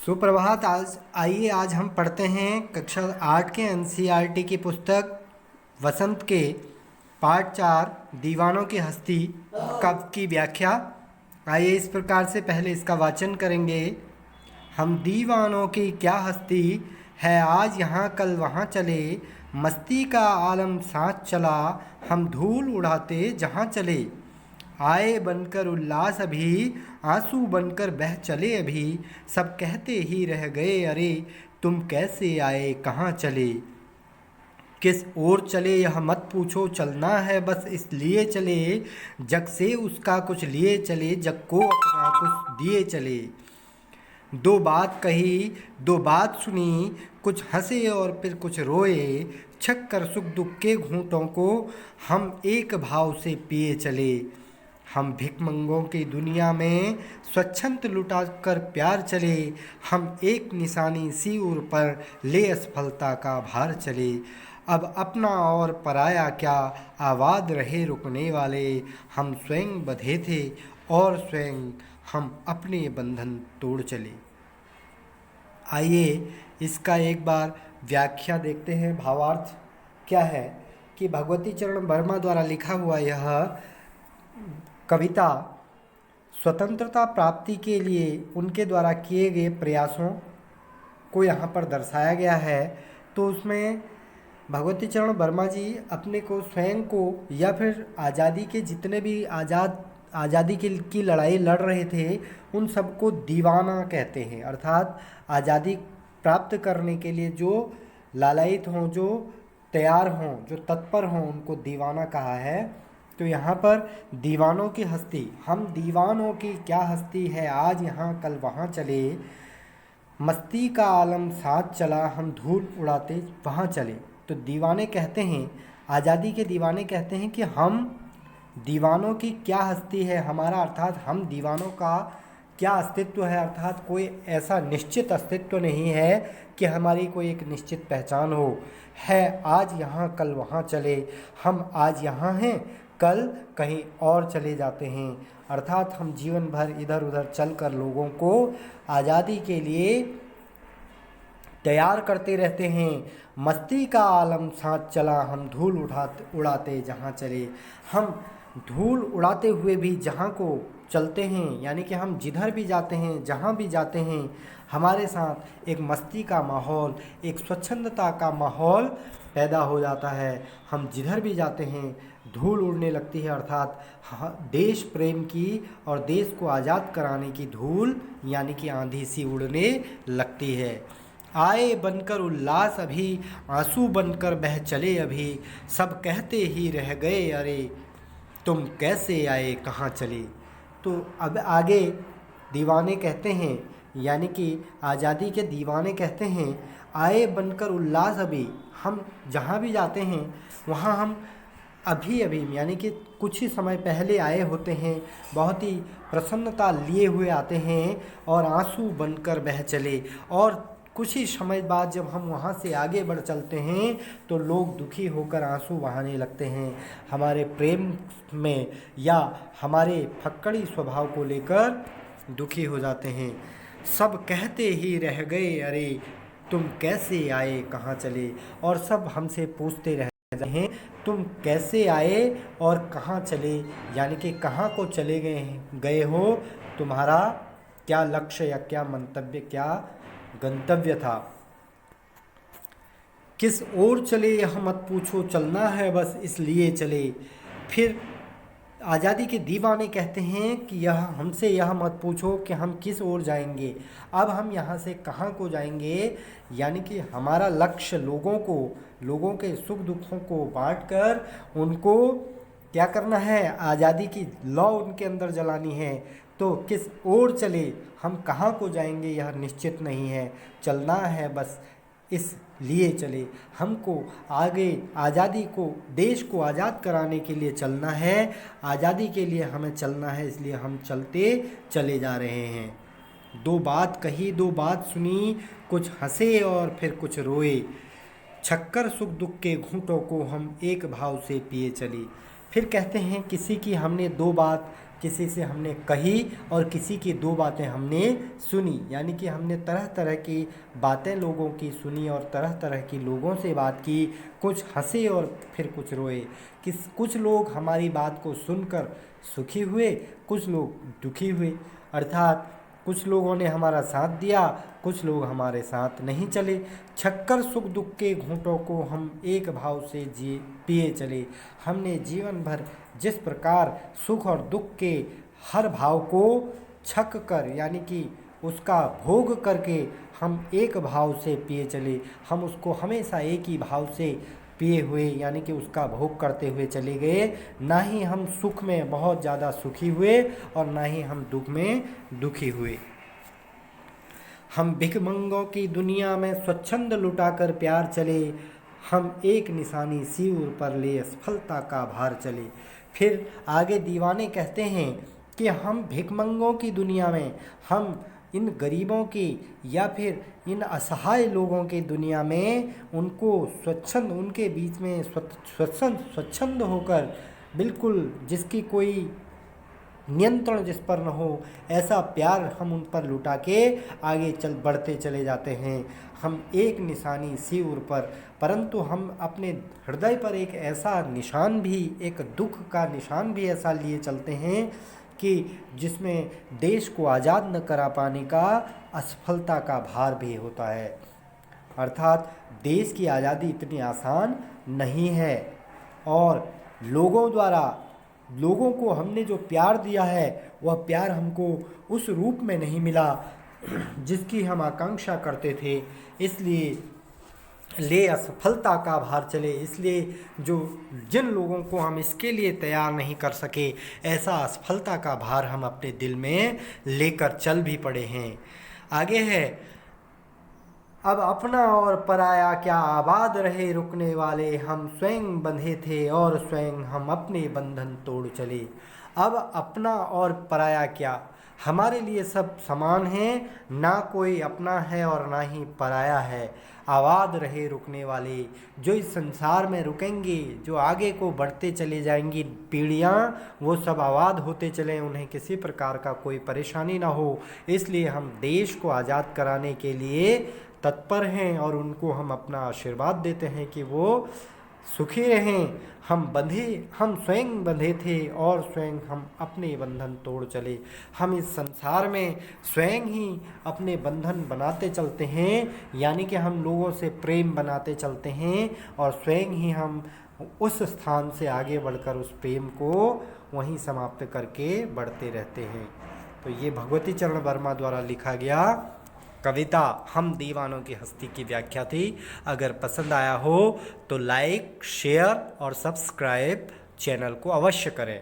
सुप्रभात। आज हम पढ़ते हैं कक्षा 8 के एनसीईआरटी की पुस्तक वसंत के पाठ 4 दीवानों की हस्ती कब की व्याख्या। आइए इस प्रकार से पहले इसका वाचन करेंगे। हम दीवानों की क्या हस्ती है, आज यहाँ कल वहाँ चले, मस्ती का आलम साथ चला, हम धूल उड़ाते जहाँ चले। आए बनकर उल्लास अभी, आंसू बनकर बह चले अभी, सब कहते ही रह गए अरे, तुम कैसे आए कहाँ चले। किस ओर चले यह मत पूछो, चलना है बस इसलिए चले, जग से उसका कुछ लिए चले, जग को अपना कुछ दिए चले। दो बात कही दो बात सुनी, कुछ हंसे और फिर कुछ रोए, छक कर सुख दुख के घूंटों को हम एक भाव से पिए चले। हम भिखमंगों की दुनिया में स्वच्छंद लुटा कर प्यार चले, हम एक निशानी सी उर पर ले असफलता का भार चले। अब अपना और पराया क्या, आबाद रहे रुकने वाले, हम स्वयं बंधे थे और स्वयं हम अपने बंधन तोड़ चले। आइए इसका एक बार व्याख्या देखते हैं। भावार्थ क्या है कि भगवती चरण वर्मा द्वारा लिखा हुआ यह कविता स्वतंत्रता प्राप्ति के लिए उनके द्वारा किए गए प्रयासों को यहाँ पर दर्शाया गया है। तो उसमें भगवती चरण वर्मा जी अपने को स्वयं को या फिर आज़ादी के जितने भी आज़ादी की लड़ाई लड़ रहे थे उन सबको दीवाना कहते हैं। अर्थात आज़ादी प्राप्त करने के लिए जो लालायित हों, जो तैयार हों, जो तत्पर हों, उनको दीवाना कहा है। तो यहाँ पर दीवानों की हस्ती, हम दीवानों की क्या हस्ती है, आज यहाँ कल वहाँ चले, मस्ती का आलम साथ चला, हम धूल उड़ाते वहाँ चले। तो दीवाने कहते हैं, आज़ादी के दीवाने कहते हैं कि हम दीवानों की क्या हस्ती है, हमारा अर्थात हम दीवानों का क्या अस्तित्व है। अर्थात कोई ऐसा निश्चित अस्तित्व नहीं है कि हमारी कोई एक निश्चित पहचान हो। है आज यहाँ कल वहाँ चले, हम आज यहाँ हैं कल कहीं और चले जाते हैं। अर्थात हम जीवन भर इधर उधर चलकर लोगों को आज़ादी के लिए तैयार करते रहते हैं। मस्ती का आलम साथ चला, हम धूल उड़ाते जहाँ चले। हम धूल उड़ाते हुए भी जहाँ को चलते हैं, यानी कि हम जिधर भी जाते हैं, जहाँ भी जाते हैं, हमारे साथ एक मस्ती का माहौल, एक स्वच्छंदता का माहौल पैदा हो जाता है। हम जिधर भी जाते हैं धूल उड़ने लगती है, अर्थात देश प्रेम की और देश को आज़ाद कराने की धूल यानी कि आंधी सी उड़ने लगती है। आए बनकर उल्लास अभी, आंसू बनकर बह चले अभी, सब कहते ही रह गए अरे, तुम कैसे आए कहाँ चले। तो अब आगे दीवाने कहते हैं, यानी कि आज़ादी के दीवाने कहते हैं, आए बनकर उल्लास अभी, हम जहाँ भी जाते हैं वहाँ हम अभी यानी कि कुछ ही समय पहले आए होते हैं, बहुत ही प्रसन्नता लिए हुए आते हैं और आंसू बनकर बह चले। और कुछ ही समय बाद जब हम वहाँ से आगे बढ़ चलते हैं तो लोग दुखी होकर आंसू बहाने लगते हैं, हमारे प्रेम में या हमारे फक्कड़ी स्वभाव को लेकर दुखी हो जाते हैं। सब कहते ही रह गए अरे, तुम कैसे आए कहाँ चले। और सब हमसे पूछते रह हैं, तुम कैसे आए और कहाँ चले, यानी कि कहाँ को चले गए हो, तुम्हारा क्या लक्ष्य या क्या मंतव्य, क्या गंतव्य था। किस ओर चले यह मत पूछो, चलना है बस इसलिए चले। फिर आज़ादी के दीवाने कहते हैं कि हमसे यह मत पूछो कि हम किस ओर जाएंगे, अब हम यहाँ से कहाँ को जाएंगे, यानी कि हमारा लक्ष्य लोगों के सुख दुखों को बांटकर उनको क्या करना है, आज़ादी की लौ उनके अंदर जलानी है। तो किस ओर चले, हम कहाँ को जाएंगे यह निश्चित नहीं है, चलना है बस इस लिए चले। हमको आगे आज़ादी को, देश को आज़ाद कराने के लिए चलना है, आज़ादी के लिए हमें चलना है, इसलिए हम चलते चले जा रहे हैं। दो बात कही दो बात सुनी, कुछ हंसे और फिर कुछ रोए, छक्कर सुख दुख के घूंटों को हम एक भाव से पिए चले। फिर कहते हैं किसी की हमने दो बात किसी से हमने कही और किसी की दो बातें हमने सुनी, यानी कि हमने तरह तरह की बातें लोगों की सुनी और तरह तरह की लोगों से बात की। कुछ हंसे और फिर कुछ रोए। कुछ लोग हमारी बात को सुनकर सुखी हुए, कुछ लोग दुखी हुए। अर्थात कुछ लोगों ने हमारा साथ दिया, कुछ लोग हमारे साथ नहीं चले। छक्कर सुख दुख के घूंटों को हम एक भाव से पिए चले। हमने जीवन भर जिस प्रकार सुख और दुख के हर भाव को छक कर, यानी कि उसका भोग करके हम एक भाव से पिए चले, हम उसको हमेशा एक ही भाव से पिए हुए, यानी कि उसका भोग करते हुए चले गए। ना ही हम सुख में बहुत ज़्यादा सुखी हुए और ना ही हम दुख में दुखी हुए। हम भिखमंगों की दुनिया में स्वच्छंद लुटाकर प्यार चले, हम एक निशानी सिर पर ले असफलता का भार चले। फिर आगे दीवाने कहते हैं कि हम भिखमंगों की दुनिया में, हम इन गरीबों की या फिर इन असहाय लोगों की दुनिया में उनको स्वच्छंद, उनके बीच में स्वच्छंद होकर, बिल्कुल जिसकी कोई नियंत्रण जिस पर न हो, ऐसा प्यार हम उन पर लुटा के आगे बढ़ते चले जाते हैं। हम एक निशानी सिर पर, परंतु हम अपने हृदय पर एक ऐसा निशान भी, एक दुख का निशान भी ऐसा लिए चलते हैं कि जिसमें देश को आज़ाद न करा पाने का असफलता का भार भी होता है। अर्थात देश की आज़ादी इतनी आसान नहीं है और लोगों को हमने जो प्यार दिया है वह प्यार हमको उस रूप में नहीं मिला जिसकी हम आकांक्षा करते थे। इसलिए ले असफलता का भार चले। इसलिए जिन लोगों को हम इसके लिए तैयार नहीं कर सके, ऐसा असफलता का भार हम अपने दिल में लेकर चल भी पड़े हैं। आगे है, अब अपना और पराया क्या आबाद रहे रुकने वाले, हम स्वयं बंधे थे और स्वयं हम अपने बंधन तोड़ चले। अब अपना और पराया क्या, हमारे लिए सब समान हैं, ना कोई अपना है और ना ही पराया है। आबाद रहे रुकने वाले, जो इस संसार में रुकेंगे, जो आगे को बढ़ते चले जाएंगी पीढ़ियाँ, वो सब आबाद होते चलें, उन्हें किसी प्रकार का कोई परेशानी ना हो। इसलिए हम देश को आज़ाद कराने के लिए तत्पर हैं और उनको हम अपना आशीर्वाद देते हैं कि वो सुखी रहें। हम स्वयं बंधे थे और स्वयं हम अपने बंधन तोड़ चले। हम इस संसार में स्वयं ही अपने बंधन बनाते चलते हैं, यानी कि हम लोगों से प्रेम बनाते चलते हैं और स्वयं ही हम उस स्थान से आगे बढ़कर उस प्रेम को वहीं समाप्त करके बढ़ते रहते हैं। तो ये भगवती चरण वर्मा द्वारा लिखा गया कविता हम दीवानों की हस्ती की व्याख्या थी। अगर पसंद आया हो तो लाइक, शेयर और सब्सक्राइब चैनल को अवश्य करें।